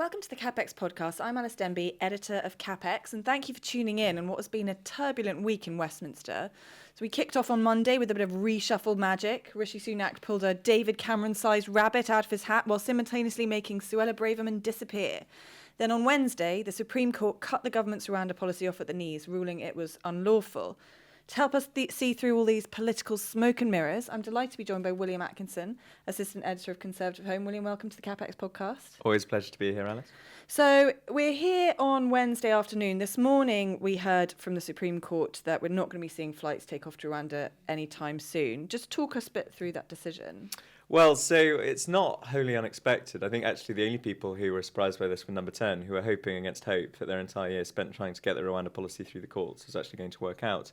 Welcome to the CapX Podcast. I'm Alys Denby, editor of CapX, and thank you for tuning in on what has been a turbulent week in Westminster. So we kicked off on Monday with a bit of reshuffle magic. Rishi Sunak pulled a David Cameron-sized rabbit out of his hat while simultaneously making Suella Braverman disappear. Then on Wednesday, the Supreme Court cut the government's Rwanda policy off at the knees, ruling it was unlawful. To help us see through all these political smoke and mirrors, I'm delighted to be joined by William Atkinson, assistant editor of Conservative Home. William, welcome to the CapX Podcast. Always a pleasure to be here, Alys. So we're here on Wednesday afternoon. This morning we heard from the Supreme Court that we're not going to be seeing flights take off to Rwanda anytime soon. Just talk us a bit through that decision. Well, so it's not wholly unexpected. I think actually the only people who were surprised by this were Number 10, who were hoping against hope that their entire year spent trying to get the Rwanda policy through the courts was actually going to work out.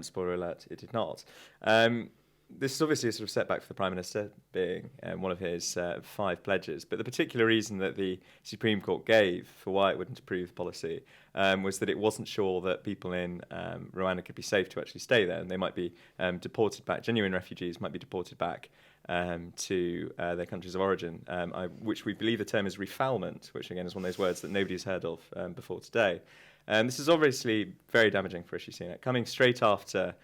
Spoiler alert, it did not. This is obviously a sort of setback for the Prime Minister, being one of his 5 pledges. But the particular reason that the Supreme Court gave for why it wouldn't approve the policy was that it wasn't sure that people in Rwanda could be safe to actually stay there, and they might be deported back. Genuine refugees might be deported back to their countries of origin, which we believe the term is refoulement, which again is one of those words that nobody's heard of before today. This is obviously very damaging for Rishi Sunak. Coming straight after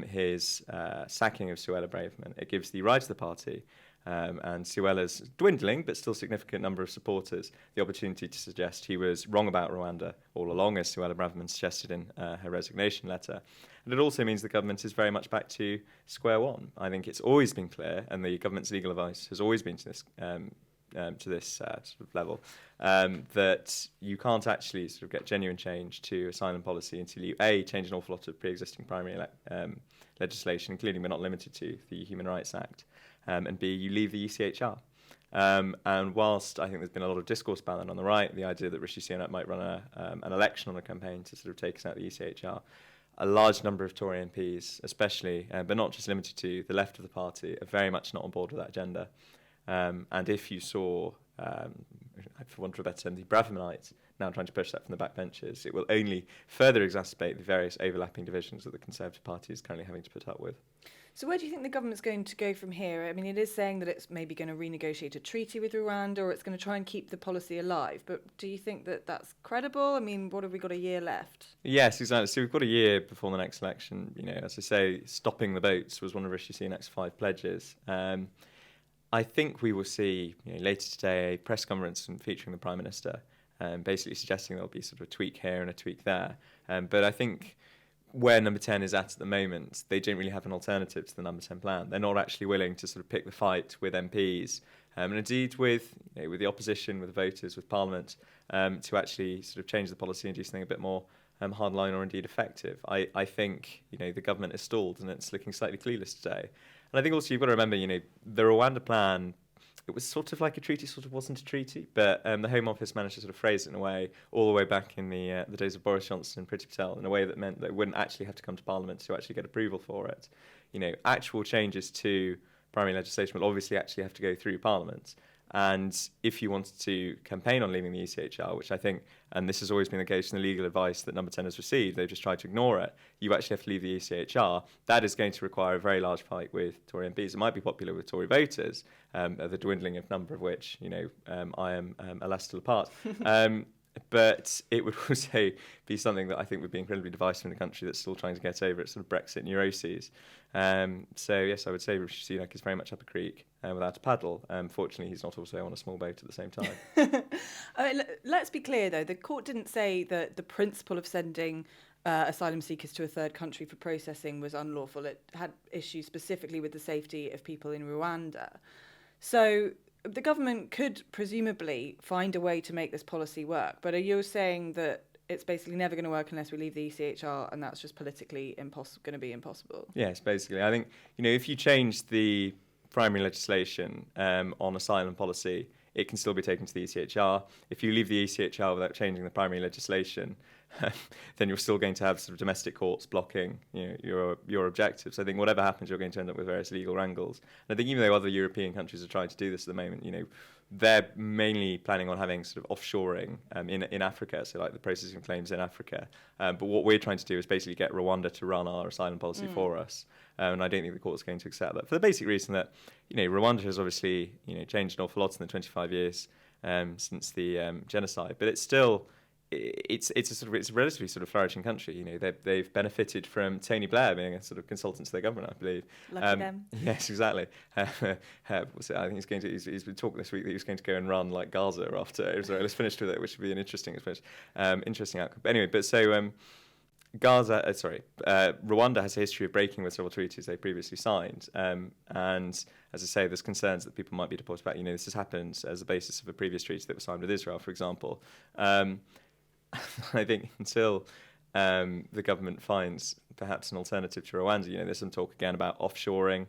his sacking of Suella Braverman, it gives the right of the party and Suella's dwindling but still significant number of supporters the opportunity to suggest he was wrong about Rwanda all along, as Suella Braverman suggested in her resignation letter. And it also means the government is very much back to square one. I think it's always been clear, and the government's legal advice has always been to this sort of level, that you can't actually sort of get genuine change to asylum policy until you A, change an awful lot of pre-existing primary legislation, including but not limited to the Human Rights Act, and B, you leave the ECHR. And whilst I think there's been a lot of discourse about that on the right, the idea that Rishi Sunak might run an election on a campaign to sort of take us out of the ECHR, a large number of Tory MPs, especially, but not just limited to the left of the party, are very much not on board with that agenda. And if you saw, for want of a better term, the Bravermanites now trying to push that from the backbenches, it will only further exacerbate the various overlapping divisions that the Conservative Party is currently having to put up with. So where do you think the government's going to go from here? I mean, it is saying that it's maybe going to renegotiate a treaty with Rwanda, or it's going to try and keep the policy alive. But do you think that that's credible? I mean, what have we got, a year left? Yes, exactly. So we've got a year before the next election. You know, as I say, stopping the boats was one of Rishi Sunak's 5 pledges. I think we will see later today a press conference featuring the Prime Minister, basically suggesting there'll be sort of a tweak here and a tweak there. But I think where Number 10 is at the moment, they don't really have an alternative to the Number 10 plan. They're not actually willing to sort of pick the fight with MPs, and indeed with the opposition, with the voters, with Parliament, to actually sort of change the policy and do something a bit more hardline or indeed effective. I think the government is stalled and it's looking slightly clueless today. And I think also you've got to remember, the Rwanda plan, it was sort of like a treaty, sort of wasn't a treaty, but the Home Office managed to sort of phrase it in a way, all the way back in the days of Boris Johnson and Priti Patel, in a way that meant that it wouldn't actually have to come to Parliament to actually get approval for it. Actual changes to primary legislation will obviously actually have to go through Parliament. And if you wanted to campaign on leaving the ECHR, which I think, and this has always been the case in the legal advice that Number 10 has received, they've just tried to ignore it, you actually have to leave the ECHR. That is going to require a very large fight with Tory MPs. It might be popular with Tory voters, the dwindling of number of which, I am alas still a part. But it would also be something that I think would be incredibly divisive in a country that's still trying to get over its sort of Brexit neuroses. So yes, I would say Rishi Sunak is very much up a creek without a paddle. Fortunately, he's not also on a small boat at the same time. I mean, let's be clear, though. The court didn't say that the principle of sending asylum seekers to a third country for processing was unlawful. It had issues specifically with the safety of people in Rwanda. So the government could presumably find a way to make this policy work, but are you saying that it's basically never going to work unless we leave the ECHR, and that's just politically going to be impossible? Yes, basically. I think, if you change the primary legislation on asylum policy, it can still be taken to the ECHR. If you leave the ECHR without changing the primary legislation, then you're still going to have sort of domestic courts blocking your objectives. I think whatever happens, you're going to end up with various legal wrangles. And I think even though other European countries are trying to do this at the moment, they're mainly planning on having sort of offshoring in Africa, so like the processing of claims in Africa. But what we're trying to do is basically get Rwanda to run our asylum policy for us. And I don't think the court's going to accept that, for the basic reason that Rwanda has obviously changed an awful lot in the 25 years since the genocide. But it's still it's a relatively sort of flourishing country. You know, they've benefited from Tony Blair being a sort of consultant to their government, I believe. Lucky them. Yes, exactly. I think he's been talking this week that he was going to go and run like Gaza after Israel is finished with it, which would be an interesting outcome. But anyway, Rwanda has a history of breaking with several treaties they previously signed, and as I say, there's concerns that people might be deported back. You know, this has happened as a basis of a previous treaty that was signed with Israel, for example. I think until the government finds perhaps an alternative to Rwanda, you know, there's some talk again about offshoring,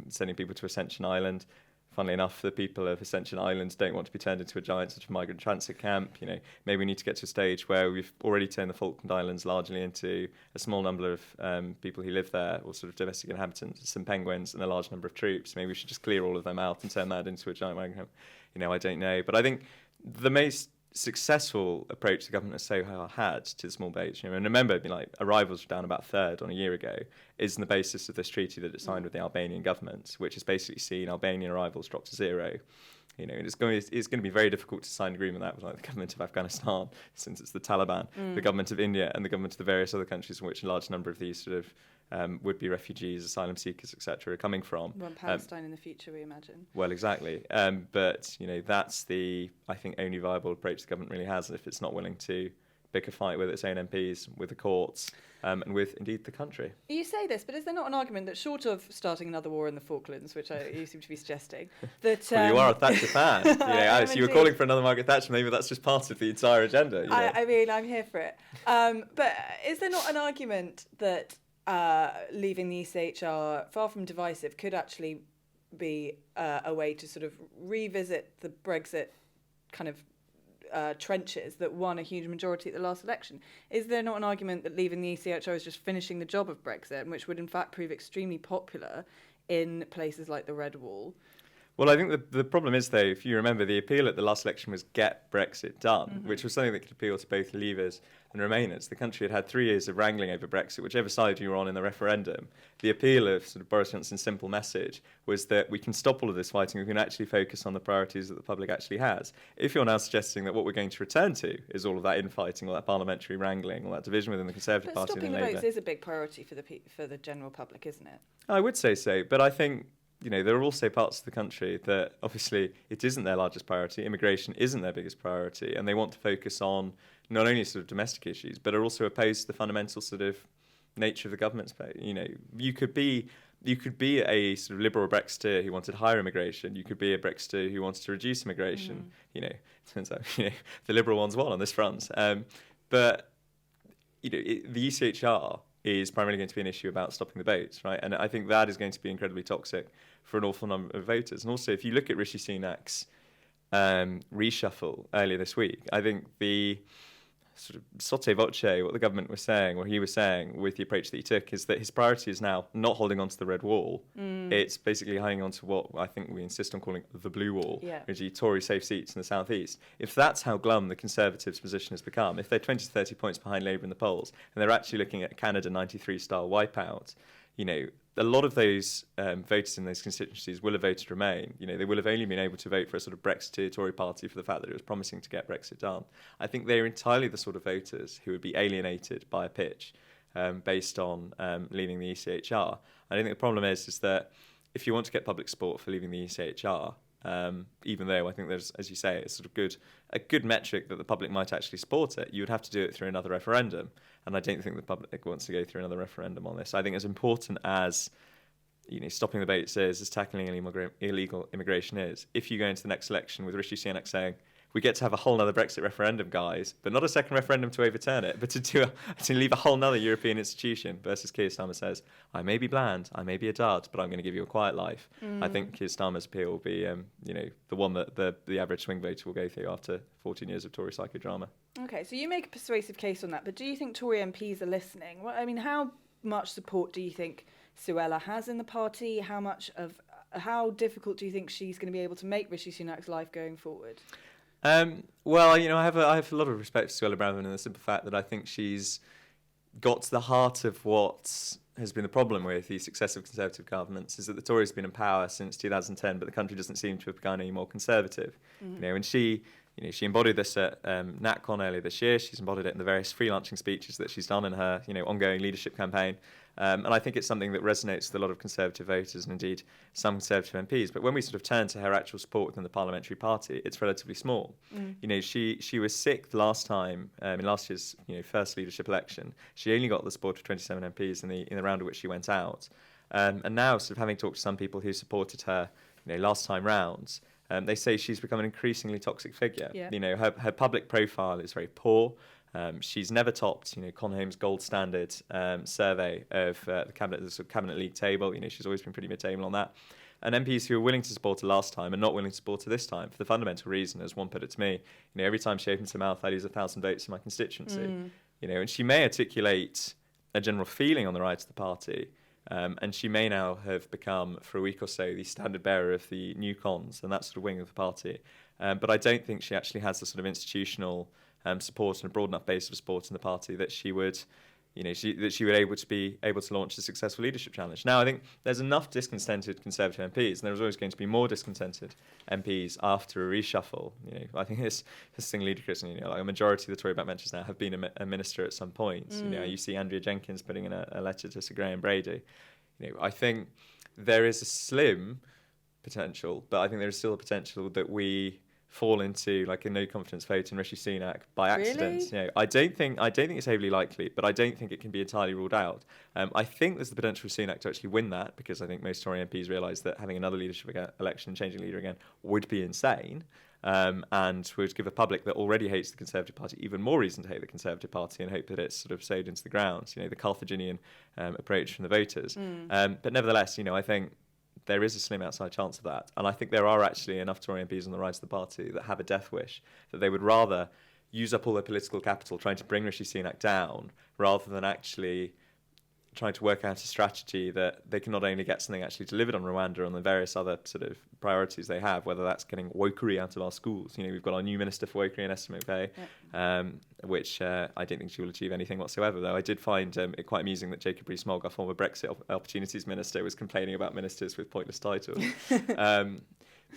sending people to Ascension Island. Funnily enough, the people of Ascension Island don't want to be turned into a giant sort of migrant transit camp. You know, maybe we need to get to a stage where we've already turned the Falkland Islands largely into a small number of people who live there, or sort of domestic inhabitants, some penguins and a large number of troops. Maybe we should just clear all of them out and turn that into a giant migrant camp. You know, I don't know. But I think the most successful approach the government has so far had to the small boats, you know, and remember, like, arrivals were down about a third on a year ago, is on the basis of this treaty that it signed with the Albanian government, which has basically seen Albanian arrivals drop to zero. You know, it's going to be very difficult to sign an agreement with that, with like the government of Afghanistan, since it's the Taliban, the government of India, and the government of the various other countries in which a large number of these sort of would-be refugees, asylum seekers, etc., are coming from. Well, Palestine in the future, we imagine. Well, exactly. But, you know, that's the, I think, only viable approach the government really has, if it's not willing to pick a fight with its own MPs, with the courts, and with, indeed, the country. You say this, but is there not an argument that, short of starting another war in the Falklands, which you seem to be suggesting, that... Well, you are a Thatcher fan. You know, Alice, you were calling for another Margaret Thatcher. Maybe that's just part of the entire agenda. You know? I mean, I'm here for it. But is there not an argument that leaving the ECHR, far from divisive, could actually be a way to sort of revisit the Brexit kind of trenches that won a huge majority at the last election? Is there not an argument that leaving the ECHR is just finishing the job of Brexit, which would in fact prove extremely popular in places like the Red Wall? Well, I think the problem is, though, if you remember, the appeal at the last election was get Brexit done, which was something that could appeal to both Leavers and Remainers. The country had had 3 years of wrangling over Brexit, whichever side you were on in the referendum. The appeal of sort of Boris Johnson's simple message was that we can stop all of this fighting, we can actually focus on the priorities that the public actually has. If you're now suggesting that what we're going to return to is all of that infighting, all that parliamentary wrangling, all that division within the Conservative Party and the Labour... But stopping the votes is a big priority for the general public, isn't it? I would say so, but I think... You know, there are also parts of the country that obviously it isn't their largest priority. Immigration isn't their biggest priority, and they want to focus on not only sort of domestic issues, but are also opposed to the fundamental sort of nature of the government's pay. You know, you could be a sort of liberal Brexiteer who wanted higher immigration. You could be a Brexiteer who wanted to reduce immigration. You know, it turns out the liberal ones won on this front. But you know, the ECHR is primarily going to be an issue about stopping the boats, right? And I think that is going to be incredibly toxic for an awful number of voters. And also, if you look at Rishi Sunak's reshuffle earlier this week, I think the sort of sotto voce, what the government was saying, what he was saying with the approach that he took, is that his priority is now not holding on to the red wall. It's basically hanging on to what I think we insist on calling the blue wall, which is Tory safe seats in the southeast. If that's how glum the Conservatives' position has become, if they're 20 to 30 points behind Labour in the polls, and they're actually looking at Canada 93 style wipeout, you know, a lot of those voters in those constituencies will have voted Remain. You know, they will have only been able to vote for a sort of Brexiteer Tory party for the fact that it was promising to get Brexit done. I think they're entirely the sort of voters who would be alienated by a pitch based on leaving the ECHR. I think the problem is that if you want to get public support for leaving the ECHR, even though I think there's, as you say, it's sort of a good metric that the public might actually support it, you would have to do it through another referendum. And I don't think the public wants to go through another referendum on this. I think as important as, you know, stopping the boats is, as tackling illegal immigration is, if you go into the next election with Rishi Sunak saying, we get to have a whole nother Brexit referendum, guys, but not a second referendum to overturn it, but to leave a whole nother European institution, versus Keir Starmer says, I may be bland, I may be a dud, but I'm going to give you a quiet life. I think Keir Starmer's appeal will be, you know, the one that the average swing voter will go through after 14 years of Tory psychodrama. Okay, so you make a persuasive case on that, but do you think Tory MPs are listening? Well, I mean, how much support do you think Suella has in the party? How difficult do you think she's going to be able to make Rishi Sunak's life going forward? Well, you know, I have a lot of respect for Suella Braverman in the simple fact that I think she's got to the heart of what has been the problem with the successive Conservative governments, is that the Tories have been in power since 2010, but the country doesn't seem to have become any more Conservative. And she embodied this at NatCon earlier this year. She's embodied it in the various free-launching speeches that she's done in her ongoing leadership campaign. And I think it's something that resonates with a lot of Conservative voters and indeed some Conservative MPs. But when we sort of turn to her actual support within the parliamentary party, it's relatively small. She was sixth last time in last year's first leadership election. She only got the support of 27 MPs in the round at which she went out. And now, sort of having talked to some people who supported her last time round, they say she's become an increasingly toxic figure. Yeah. Her public profile is very poor. She's never topped, Conhome's gold standard survey of the cabinet league table. She's always been pretty mid-table on that. And MPs who were willing to support her last time are not willing to support her this time for the fundamental reason, as one put it to me, every time she opens her mouth, I lose 1,000 votes in my constituency. And she may articulate a general feeling on the right of the party, and she may now have become, for a week or so, the standard bearer of the new cons and that sort of wing of the party. But I don't think she actually has the sort of institutional support and a broad enough base of support in the party that she would be able to launch a successful leadership challenge. Now, I think there's enough discontented Conservative MPs, and there's always going to be more discontented MPs after a reshuffle. I think it's thing ludicrous, and like a majority of the Tory backbenchers now have been a minister at some point. You see Andrea Jenkins putting in a letter to Sir Graham Brady. I think there is a slim potential, but I think there is still a potential that we fall into like a no confidence vote in Rishi Sunak by accident. Really? I don't think it's overly likely, but I don't think it can be entirely ruled out. I think there's the potential for Sunak to actually win that, because I think most Tory MPs realise that having another leadership election and changing leader again would be insane, and would give a public that already hates the Conservative Party even more reason to hate the Conservative Party and hope that it's sort of sowed into the ground. The Carthaginian approach from the voters. But nevertheless, I think there is a slim outside chance of that. And I think there are actually enough Tory MPs on the right of the party that have a death wish, that they would rather use up all their political capital trying to bring Rishi Sunak down, rather than actually trying to work out a strategy that they can not only get something actually delivered on Rwanda and the various other sort of priorities they have, whether that's getting wokery out of our schools. We've got our new Minister for Wokery and Estimate Pay, which I don't think she will achieve anything whatsoever, though I did find it quite amusing that Jacob Rees-Mogg, our former Brexit Opportunities Minister, was complaining about ministers with pointless titles.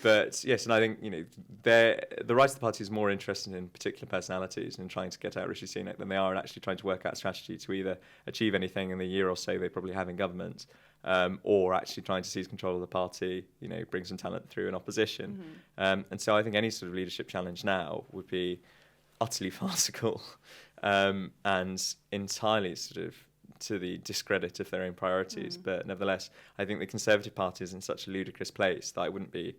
But yes, and I think the right of the party is more interested in particular personalities and trying to get out Rishi Sunak than they are in actually trying to work out a strategy to either achieve anything in the year or so they probably have in government, or actually trying to seize control of the party, bring some talent through in opposition. And so I think any sort of leadership challenge now would be utterly farcical, and entirely sort of to the discredit of their own priorities. But nevertheless, I think the Conservative Party is in such a ludicrous place that I wouldn't be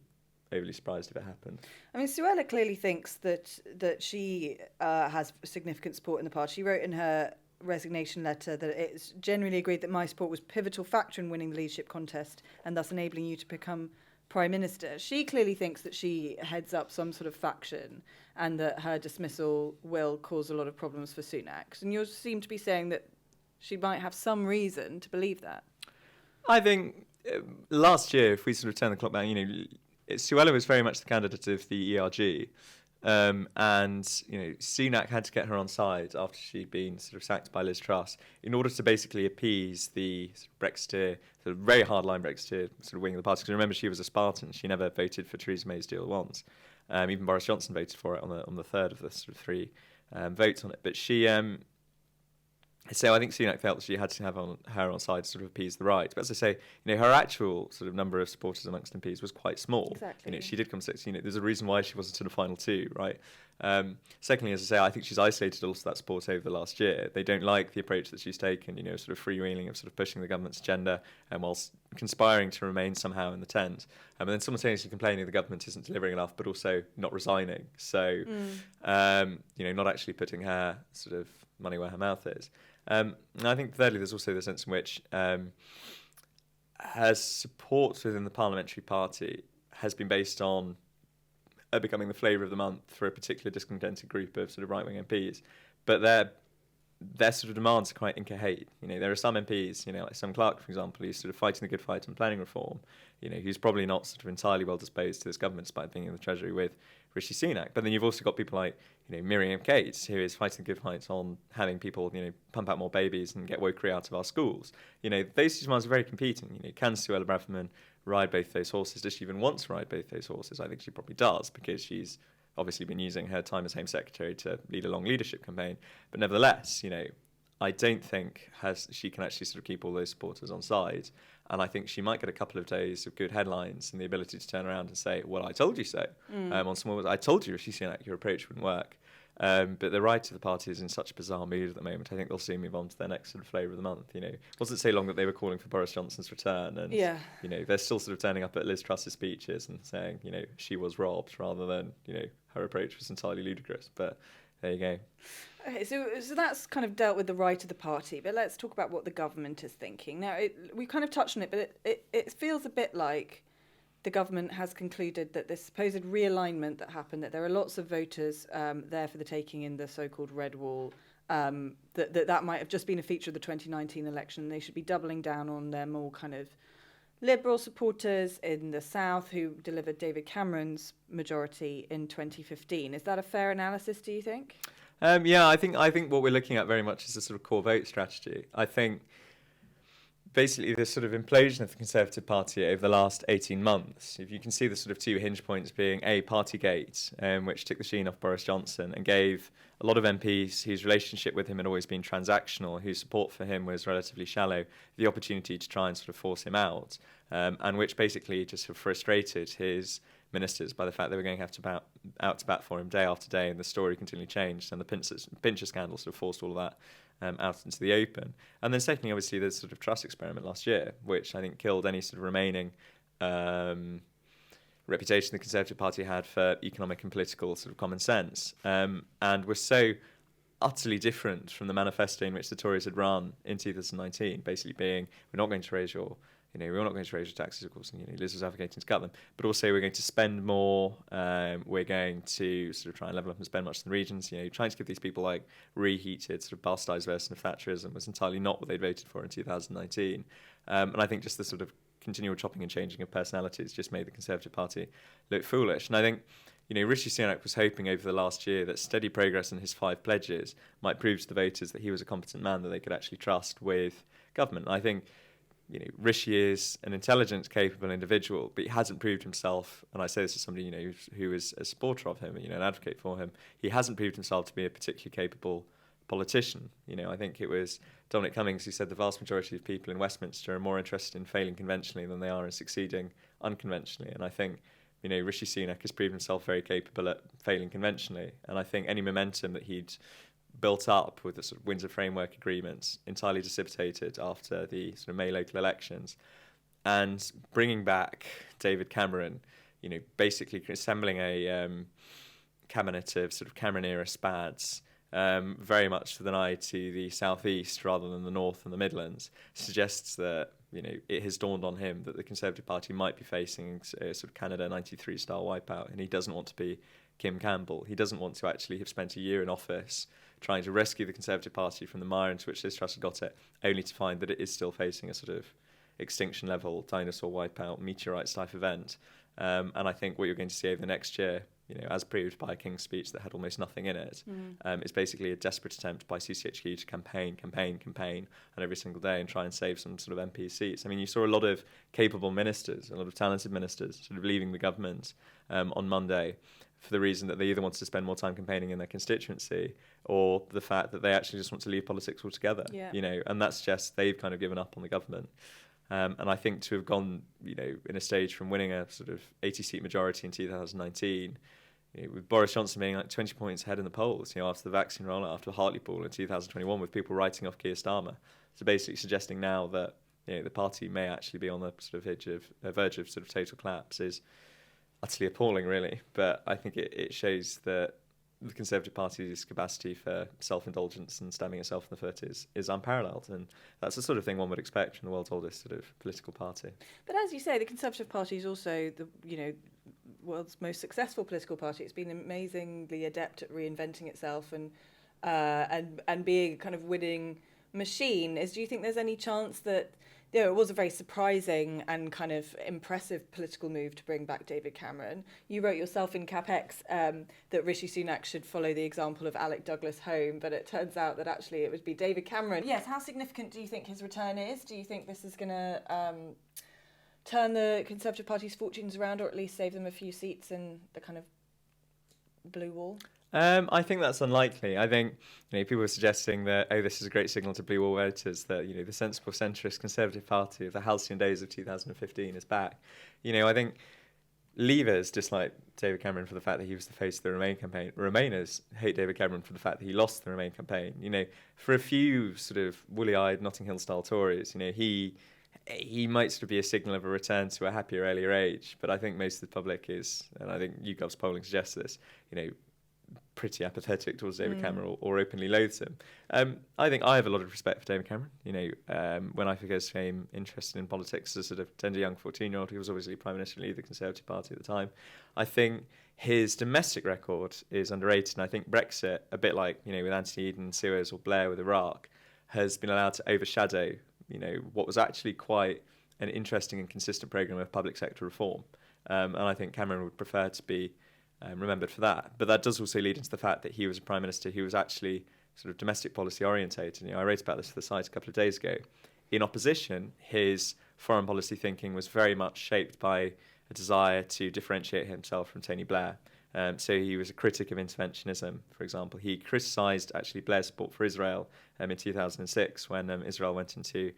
overly surprised if it happened. I mean, Suella clearly thinks that she has significant support in the party. She wrote in her resignation letter that it's generally agreed that my support was a pivotal factor in winning the leadership contest and thus enabling you to become Prime Minister. She clearly thinks that she heads up some sort of faction and that her dismissal will cause a lot of problems for Sunak. And you seem to be saying that she might have some reason to believe that. I think last year, if we sort of turn the clock back, Suella was very much the candidate of the ERG, and Sunak had to get her on side after she'd been sort of sacked by Liz Truss in order to basically appease the sort of Brexiteer, sort of very hardline Brexiteer sort of wing of the party. Because remember, she was a Spartan; she never voted for Theresa May's deal once. Even Boris Johnson voted for it on the third of the sort of three votes on it. But she. So I think Sunak felt that she had to have her on side to sort of appease the right. But as I say, her actual sort of number of supporters amongst MPs was quite small. Exactly. She did come sixth. There's a reason why she wasn't in the final two, right? Secondly, as I say, I think she's isolated also that support over the last year. They don't like the approach that she's taken, sort of freewheeling of sort of pushing the government's agenda and whilst conspiring to remain somehow in the tent. And then simultaneously complaining the government isn't delivering enough, but also not resigning. So, not actually putting her sort of money where her mouth is. And I think thirdly, there's also the sense in which her support within the parliamentary party has been based on becoming the flavour of the month for a particular discontented group of sort of right-wing MPs. But their sort of demands are quite incoherent. There are some MPs, like Sam Clark, for example, who's sort of fighting the good fight on planning reform, who's probably not sort of entirely well disposed to this government despite being in the Treasury with Rishi Sunak. But then you've also got people like, Miriam Gates, who is fighting the good fight on having people, pump out more babies and get wokery out of our schools. Those two demands are very competing. Can Suella Braverman ride both those horses? Does she even want to ride both those horses? I think she probably does, because she's obviously been using her time as Home Secretary to lead a long leadership campaign. But nevertheless, I don't think she can actually sort of keep all those supporters on side. And I think she might get a couple of days of good headlines and the ability to turn around and say, well, I told you so. On small, I told you, Rishi Sunak, your approach wouldn't work. But the right of the party is in such a bizarre mood at the moment. I think they'll soon move on to their next sort of flavour of the month. It wasn't so long that they were calling for Boris Johnson's return. And, they're still sort of turning up at Liz Truss's speeches and saying, she was robbed, rather than, her approach was entirely ludicrous. But there you go. Okay, so that's kind of dealt with the right of the party, but let's talk about what the government is thinking. Now, we kind of touched on it, but it feels a bit like the government has concluded that this supposed realignment that happened, that there are lots of voters there for the taking in the so-called Red Wall, that might have just been a feature of the 2019 election. They should be doubling down on their more kind of Liberal supporters in the South who delivered David Cameron's majority in 2015. Is that a fair analysis, do you think? I think what we're looking at very much is a sort of core vote strategy. I think basically the sort of implosion of the Conservative Party over the last 18 months, if you can see the sort of two hinge points being Partygate, which took the sheen off Boris Johnson and gave a lot of MPs whose relationship with him had always been transactional, whose support for him was relatively shallow, the opportunity to try and sort of force him out, and which basically just sort of frustrated his ministers by the fact they were going to have to out to bat for him day after day, and the story continually changed, and the Pincher scandal sort of forced all of that out into the open. And then secondly, obviously, there's sort of trust experiment last year, which I think killed any sort of remaining reputation the Conservative Party had for economic and political sort of common sense, and was so utterly different from the manifesto in which the Tories had run in 2019, basically being, we're not going to raise your taxes, of course, and Liz was advocating to cut them, but also we're going to spend more, we're going to sort of try and level up and spend much in the regions, trying to give these people like reheated, sort of bastardised version of Thatcherism was entirely not what they'd voted for in 2019. And I think just the sort of continual chopping and changing of personalities just made the Conservative Party look foolish. And I think, Rishi Sunak was hoping over the last year that steady progress in his 5 pledges might prove to the voters that he was a competent man that they could actually trust with government. And I think, Rishi is an intelligent, capable individual, but he hasn't proved himself, and I say this as somebody, who is a supporter of him, an advocate for him, he hasn't proved himself to be a particularly capable politician. I think it was Dominic Cummings who said the vast majority of people in Westminster are more interested in failing conventionally than they are in succeeding unconventionally. And I think, Rishi Sunak has proven himself very capable at failing conventionally. And I think any momentum that he'd built up with the sort of Windsor Framework agreements entirely dissipated after the sort of May local elections. And bringing back David Cameron, basically assembling a cabinet of sort of Cameron-era spads, very much with an eye to the southeast rather than the north and the Midlands, suggests that it has dawned on him that the Conservative Party might be facing a sort of Canada 93 style wipeout, and he doesn't want to be Kim Campbell. He doesn't want to actually have spent a year in office trying to rescue the Conservative Party from the mire into which Liz Truss had got it, only to find that it is still facing a sort of extinction level dinosaur wipeout meteorites type event. And I think what you're going to see over the next year, as proved by King's speech that had almost nothing in it, is basically a desperate attempt by CCHQ to campaign on every single day and try and save some sort of MP seats. I mean, you saw a lot of capable ministers, a lot of talented ministers sort of leaving the government on Monday for the reason that they either wanted to spend more time campaigning in their constituency or the fact that they actually just want to leave politics altogether, and that suggests they've kind of given up on the government. And I think to have gone, in a stage from winning a sort of 80-seat majority in 2019, with Boris Johnson being like 20 points ahead in the polls, after the vaccine rollout, after Hartlepool in 2021, with people writing off Keir Starmer, so basically suggesting now that the party may actually be on the sort of verge of sort of total collapse is utterly appalling, really. But I think it shows that the Conservative Party's capacity for self-indulgence and stabbing itself in the foot is unparalleled, and that's the sort of thing one would expect from the world's oldest sort of political party. But as you say, the Conservative Party is also the world's most successful political party. It's been amazingly adept at reinventing itself and being a kind of winning machine. Do you think there's any chance that Yeah, it was a very surprising and kind of impressive political move to bring back David Cameron. You wrote yourself in CapX that Rishi Sunak should follow the example of Alec Douglas Home, but it turns out that actually it would be David Cameron. Yes, how significant do you think his return is? Do you think this is going to turn the Conservative Party's fortunes around, or at least save them a few seats in the kind of blue wall? I think that's unlikely. I think people are suggesting that this is a great signal to blue wall voters that the sensible centrist Conservative Party of the halcyon days of 2015 is back. I think Leavers dislike David Cameron for the fact that he was the face of the Remain campaign. Remainers hate David Cameron for the fact that he lost the Remain campaign. For a few sort of woolly-eyed Notting Hill style Tories, he might sort of be a signal of a return to a happier earlier age. But I think most of the public is, and I think YouGov's polling suggests this, pretty apathetic towards David Cameron or openly loathes him. I think I have a lot of respect for David Cameron. When I first became interested in politics as a sort of tender young 14-year-old, he was obviously Prime Minister and leader of the Conservative Party at the time. I think his domestic record is underrated, and I think Brexit, a bit like with Anthony Eden, Suez, or Blair with Iraq, has been allowed to overshadow what was actually quite an interesting and consistent programme of public sector reform. And I think Cameron would prefer to be remembered for that. But that does also lead into the fact that he was a Prime Minister who was actually sort of domestic policy orientated. I wrote about this for the site a couple of days ago. In opposition, his foreign policy thinking was very much shaped by a desire to differentiate himself from Tony Blair. So he was a critic of interventionism, for example. He criticised actually Blair's support for Israel in 2006 when Israel went into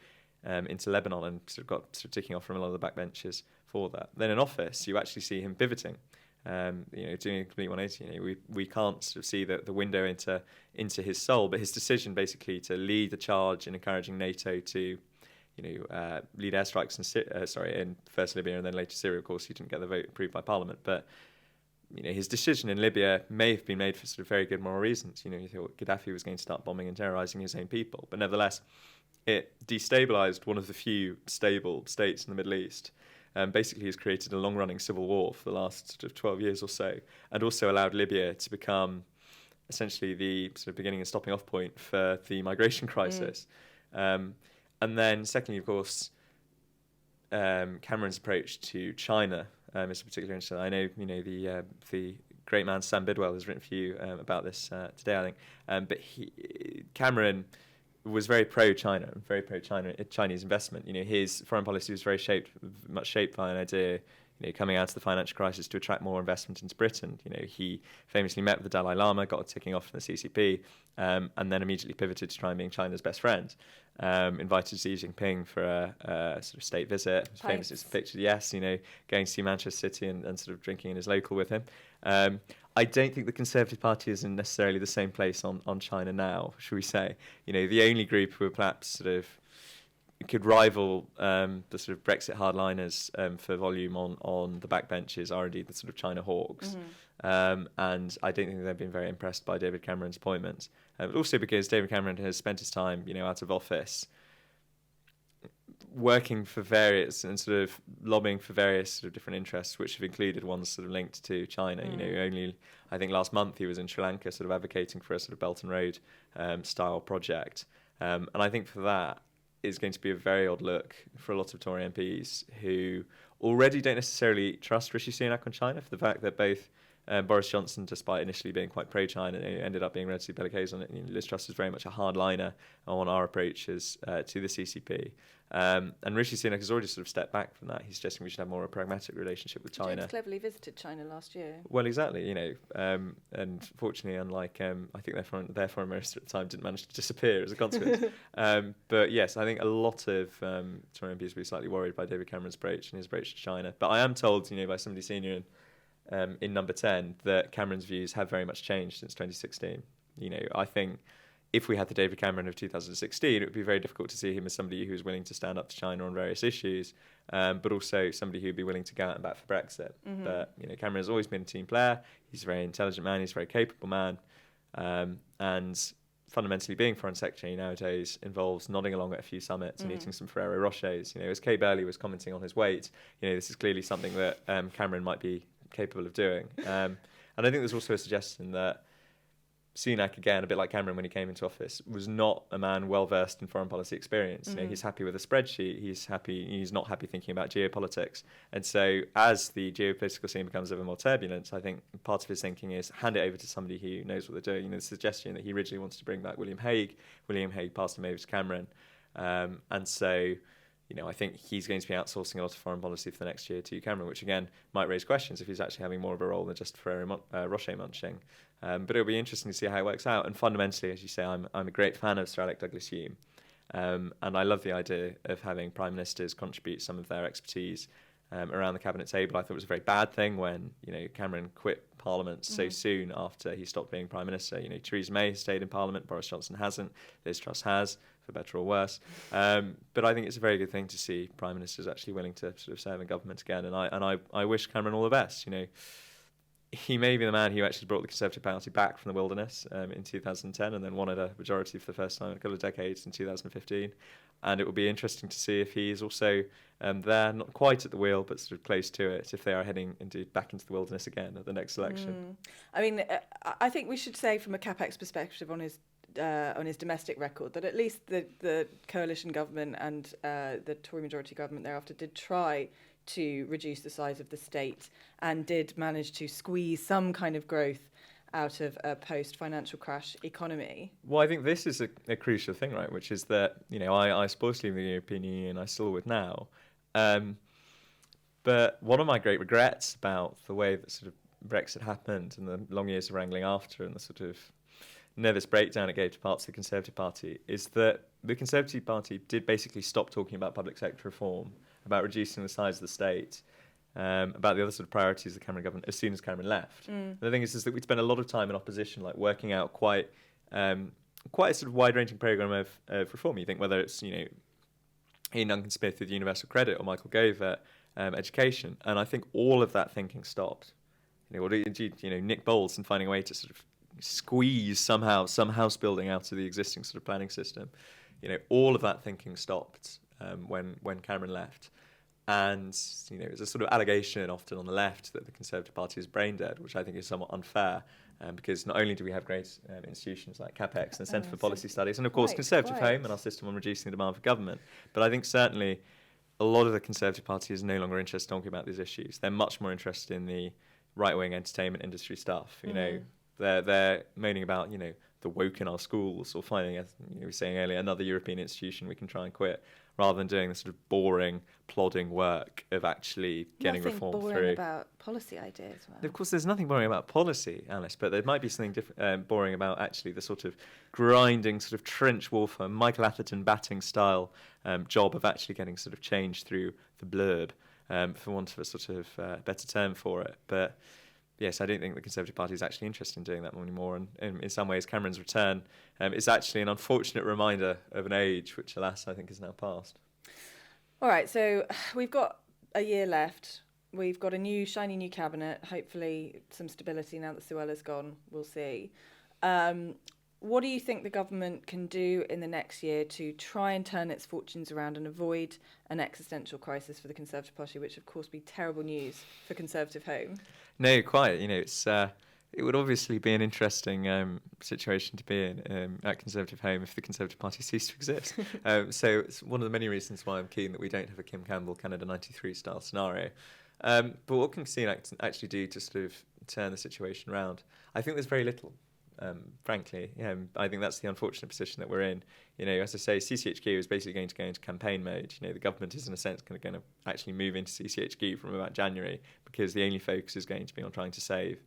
Lebanon and sort of got ticking off from a lot of the backbenchers for that. Then in office, you actually see him pivoting. Doing a complete 180. We can't sort of see the window into his soul, but his decision basically to lead the charge in encouraging NATO to, lead airstrikes in first Libya and then later Syria. Of course, he didn't get the vote approved by Parliament, but his decision in Libya may have been made for sort of very good moral reasons. He thought Gaddafi was going to start bombing and terrorising his own people, but nevertheless, it destabilised one of the few stable states in the Middle East. Basically has created a long-running civil war for the last sort of 12 years or so, and also allowed Libya to become essentially the sort of beginning and stopping off point for the migration crisis. And then secondly, of course, Cameron's approach to China is particularly interesting. I know, the great man Sam Bidwell has written for you about this today, I think. But Cameron was very pro-China, Chinese investment. His foreign policy was very much shaped by an idea, coming out of the financial crisis to attract more investment into Britain. He famously met with the Dalai Lama, got a ticking off from the CCP, and then immediately pivoted to try and being China's best friend. Invited Xi Jinping for a sort of state visit. Famous, it's pictured, yes, going to see Manchester City and sort of drinking in his local with him. I don't think the Conservative Party is in necessarily the same place on China now, should we say. The only group who are perhaps sort of could rival the sort of Brexit hardliners for volume on the backbenches are indeed the sort of China hawks. And I don't think they've been very impressed by David Cameron's appointment. But also because David Cameron has spent his time, out of office, working for various and sort of lobbying for various sort of different interests, which have included ones sort of linked to China. Only I think last month he was in Sri Lanka, sort of advocating for a sort of Belt and Road style project. And I think for that is going to be a very odd look for a lot of Tory MPs who already don't necessarily trust Rishi Sunak on China for the fact that both Boris Johnson, despite initially being quite pro-China, ended up being relatively bellicose on it. Liz Truss is very much a hardliner on our approaches to the CCP. And Rishi Sunak has already sort of stepped back from that. He's suggesting we should have more of a pragmatic relationship with China. James cleverly visited China last year. Well, exactly, and fortunately, unlike I think their foreign minister at the time didn't manage to disappear as a consequence. But yes, I think a lot of Tory MPs will be slightly worried by David Cameron's approach and his approach to China. But I am told, by somebody senior in Number 10 that Cameron's views have very much changed since 2016. I think if we had the David Cameron of 2016, it would be very difficult to see him as somebody who was willing to stand up to China on various issues, but also somebody who would be willing to go out and bat for Brexit. But Cameron has always been a team player. He's a very intelligent man. He's a very capable man, and fundamentally being Foreign Secretary nowadays involves nodding along at a few summits and eating some Ferrero Rochers. As Kay Burley was commenting on his weight, this is clearly something that Cameron might be capable of doing. And I think there's also a suggestion that Sunak, again, a bit like Cameron when he came into office, was not a man well versed in foreign policy experience. You know, he's happy with a spreadsheet. He's not happy thinking about geopolitics. And so, as the geopolitical scene becomes ever more turbulent, I think part of his thinking is hand it over to somebody who knows what they're doing. You know, the suggestion that he originally wanted to bring back William Hague. William Hague passed him over to Cameron, and so, you know, I think he's going to be outsourcing a lot of foreign policy for the next year to Cameron, which again might raise questions if he's actually having more of a role than just Rocher munching. But it'll be interesting to see how it works out. And fundamentally, as you say, I'm a great fan of Sir Alec Douglas-Home, and I love the idea of having prime ministers contribute some of their expertise around the cabinet table. I thought it was a very bad thing when, you know, Cameron quit Parliament so soon after he stopped being prime minister. You know, Theresa May has stayed in Parliament, Boris Johnson hasn't, Liz Truss has, for better or worse. But I think it's a very good thing to see prime ministers actually willing to sort of serve in government again. And I wish Cameron all the best. You know, he may be the man who actually brought the Conservative Party back from the wilderness in 2010 and then won a majority for the first time in a couple of decades in 2015. And it will be interesting to see if he is also there, not quite at the wheel, but sort of close to it, if they are heading back into the wilderness again at the next election. I mean, I think we should say from a CapX perspective on his domestic record that at least the coalition government and the Tory majority government thereafter did try to reduce the size of the state and did manage to squeeze some kind of growth out of a post-financial crash economy. Well, I think this is a crucial thing, right, which is that, you know, I supposed to leave the European Union, I still would now. But one of my great regrets about the way that sort of Brexit happened and the long years of wrangling after and the sort of nervous breakdown it gave to parts of the Conservative Party is that the Conservative Party did basically stop talking about public sector reform, about reducing the size of the state, about the other sort of priorities of the Cameron government as soon as Cameron left. The thing is that we'd spent a lot of time in opposition, like working out quite a sort of wide-ranging programme of reform. You think whether it's, you know, Ian Duncan Smith with universal credit or Michael Gove at education, and I think all of that thinking stopped. You know, or Nick Bowles and finding a way to sort of squeeze somehow some house building out of the existing sort of planning system. You know, all of that thinking stopped when Cameron left. And, you know, there's a sort of allegation often on the left that the Conservative Party is brain dead, which I think is somewhat unfair, because not only do we have great institutions like CapX and the Centre for Policy Studies, and of course Conservative Home and our system on reducing the demand for government, but I think certainly a lot of the Conservative Party is no longer interested in talking about these issues. They're much more interested in the right-wing entertainment industry stuff. You know, they're moaning about, you know, the woke in our schools, or finding, as you were saying earlier, another European institution we can try and quit, rather than doing the sort of boring, plodding work of actually getting reform through. Nothing boring about policy ideas. Well. Of course, there's nothing boring about policy, Alice, but there might be something boring about actually the sort of grinding, sort of trench warfare, Michael Atherton batting style job of actually getting sort of change through the blurb, for want of a sort of better term for it. But yes, I don't think the Conservative Party is actually interested in doing that anymore. And in some ways, Cameron's return is actually an unfortunate reminder of an age which, alas, I think is now past. All right, so we've got a year left. We've got a shiny new cabinet, hopefully some stability now that Suella's gone. We'll see. What do you think the government can do in the next year to try and turn its fortunes around and avoid an existential crisis for the Conservative Party, which, of course, be terrible news for Conservative Home? No, quite. You know, it would obviously be an interesting situation to be in at Conservative Home if the Conservative Party ceased to exist. So it's one of the many reasons why I'm keen that we don't have a Kim Campbell Canada 93 style scenario. But what can CNAC actually do to sort of turn the situation around? I think there's very little. Frankly, I think that's the unfortunate position that we're in. You know, as I say, CCHQ is basically going to go into campaign mode. You know, the government is in a sense going to actually move into CCHQ from about January, because the only focus is going to be on trying to save,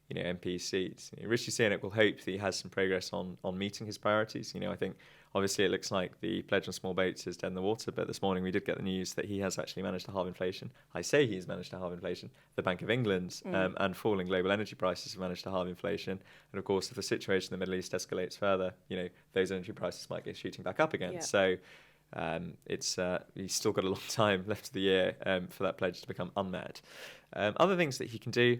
you know, MP seats. You know, Rishi Sunak will hope that he has some progress on meeting his priorities. You know, I think obviously it looks like the pledge on small boats is dead in the water, but this morning we did get the news that he has actually managed to halve inflation. I say he's managed to halve inflation. The Bank of England and falling global energy prices have managed to halve inflation. And of course, if the situation in the Middle East escalates further, you know, those energy prices might go shooting back up again. Yeah. So he's still got a long time left of the year for that pledge to become unmet. Other things that he can do,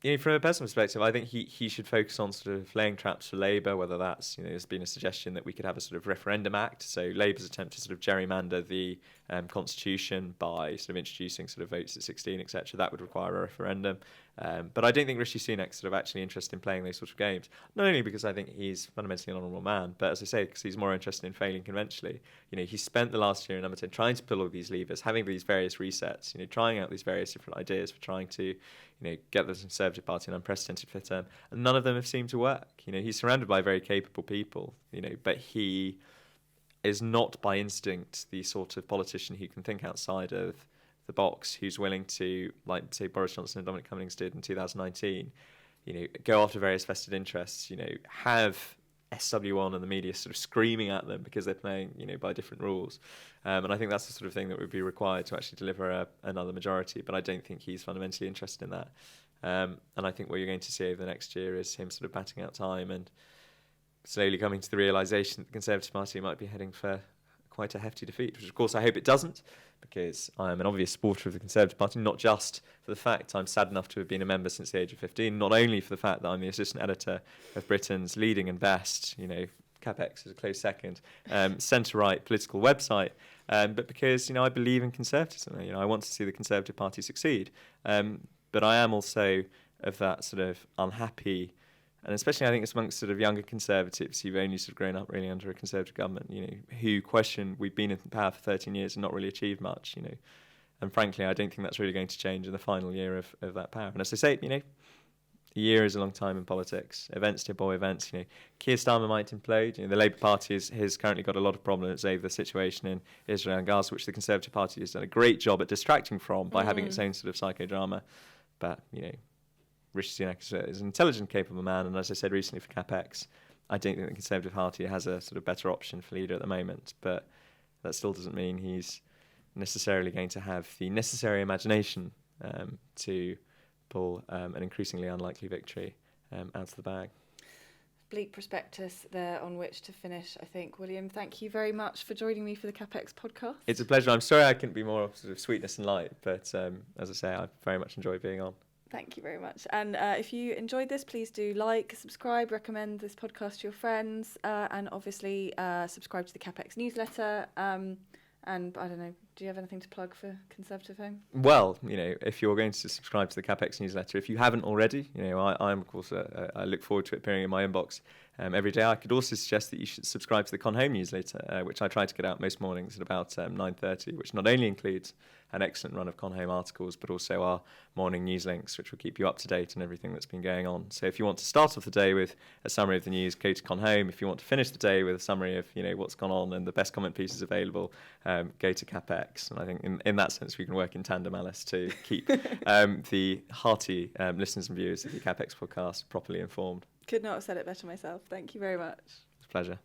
you know, from a personal perspective, I think he should focus on sort of laying traps for Labour, whether that's, you know, there's been a suggestion that we could have a sort of referendum act. So Labour's attempt to sort of gerrymander the constitution by sort of introducing sort of votes at 16, etc. That would require a referendum. But I don't think Rishi Sunak's sort of actually interested in playing those sorts of games. Not only because I think he's fundamentally an honourable man, but as I say, because he's more interested in failing conventionally. He spent the last year in number 10 trying to pull all these levers, having these various resets, trying out these various different ideas for trying to, get the Conservative Party an unprecedented fifth term, and none of them have seemed to work. He's surrounded by very capable people, but he is not by instinct the sort of politician who can think outside of the box, who's willing to, like, say, Boris Johnson and Dominic Cummings did in 2019, go after various vested interests, have SW1 and the media sort of screaming at them because they're playing, by different rules. And I think that's the sort of thing that would be required to actually deliver another majority, but I don't think he's fundamentally interested in that. And I think what you're going to see over the next year is him sort of batting out time and slowly coming to the realisation that the Conservative Party might be heading for quite a hefty defeat, which of course I hope it doesn't, because I am an obvious supporter of the Conservative Party, not just for the fact I'm sad enough to have been a member since the age of 15, not only for the fact that I'm the assistant editor of Britain's leading and best, CapX is a close second, centre-right political website, but because, I believe in conservatism. I want to see the Conservative Party succeed. But I am also of that sort of unhappy, and especially I think it's amongst sort of younger Conservatives who've only sort of grown up really under a Conservative government, who question we've been in power for 13 years and not really achieved much, And frankly, I don't think that's really going to change in the final year of that power. And as I say, a year is a long time in politics. Events tip over events. Keir Starmer might implode. The Labour Party has currently got a lot of problems over the situation in Israel and Gaza, which the Conservative Party has done a great job at distracting from by having its own sort of psychodrama. But, Rishi Sunak is an intelligent, capable man, and as I said recently for CapX, I don't think the Conservative Party has a sort of better option for leader at the moment, but that still doesn't mean he's necessarily going to have the necessary imagination to pull an increasingly unlikely victory out of the bag. Bleak prospectus there on which to finish, I think. William, thank you very much for joining me for the CapX podcast. It's a pleasure. I'm sorry I couldn't be more sort of sweetness and light, but as I say, I very much enjoy being on. Thank you very much. And if you enjoyed this, please do like, subscribe, recommend this podcast to your friends, and obviously subscribe to the CapX newsletter. And I don't know, do you have anything to plug for Conservative Home? Well, if you're going to subscribe to the CapX newsletter, if you haven't already, I'm of course, I look forward to it appearing in my inbox every day. I could also suggest that you should subscribe to the Con Home newsletter, which I try to get out most mornings at about 9:30, which not only includes an excellent run of Con Home articles, but also our morning news links, which will keep you up to date on everything that's been going on. So if you want to start off the day with a summary of the news, go to Con Home. If you want to finish the day with a summary of what's gone on and the best comment pieces available, go to CapX. And I think in that sense we can work in tandem, Alice, to keep the hearty listeners and viewers of the CapX podcast properly informed. Could not have said it better myself. Thank you very much. It's a pleasure.